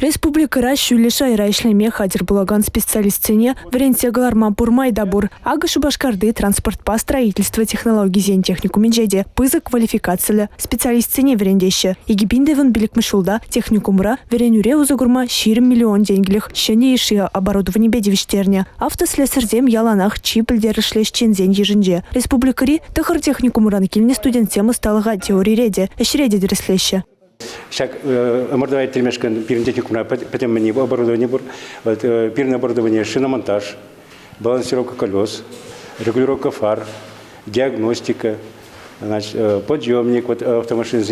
Республика Ращулиша и Райшлеме хадер булаган специалистине варенсегалар мапурмай дабур. Агышы башкарды транспорт по строительству технологий зен технику менжеде. Пызы квалификациялы специалистине варендещи. Егибиндеван биликмышулда техникумра варенюре узагурма 4 миллион деньгих. Щенейшие оборудование бедевиштерня. Автослесарзем яланах чипельдер шлещен зен еженже. Республикари тахар техникумран кильне студент тема сталага теории реде. Эшреде дреслеще. Шаг амортизовать телемешкан пирн техникумна потемни оборудование бур, пирн оборудование шиномонтаж, балансировка колес, регулировка фар, диагностика, значит, подъемник вот автомашины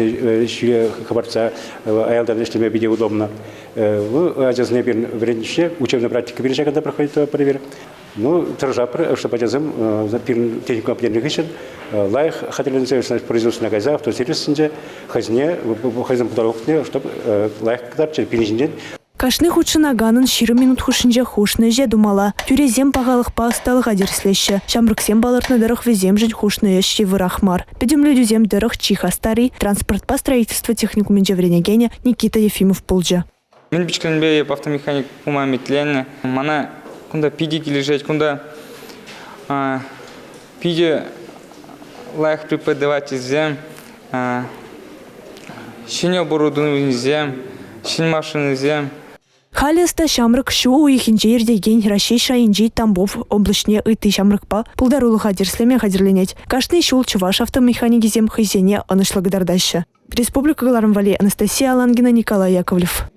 хабарца, аялдан что мне виде удобно. Ажазный пирн вренче учебная практика пирнча когда проходит проверка. Ну, торжа, что подязым, пирн технику определенных ищет, лайх хотели сделать производство на газа, автосервисинде, хазне, хазем подорожне, чтобы лайх катарче пирнжин. Кашных ученаганын 4 минут хушинже хушны же думала. Тюрезем пагалых па сталыга дерслеще. Шамрыксем балыртны дырых везем жить хушны ещи вырахмар. Педем людюзем дырых чиха старый. Транспорт по строительству технику менжевренегене Никита Ефимов пулджа. Мен бичкленбе автомеханик умамитленне. Мана кунда пиди лежать, кунда пиди лайх преподаватель зем, щень оборудование зем, щень машины зем. Халеста шамрык шу уихинче ердеген Рашей Шайинджи Тамбов облачне ыты шамрыкпа пулдарулы хадерслеме хадерленеть. Кашны шул чуваш автомеханики зем хайзене анышлагдардаща. Республика Галармвали Анастасия Алангина, Николай Яковлев.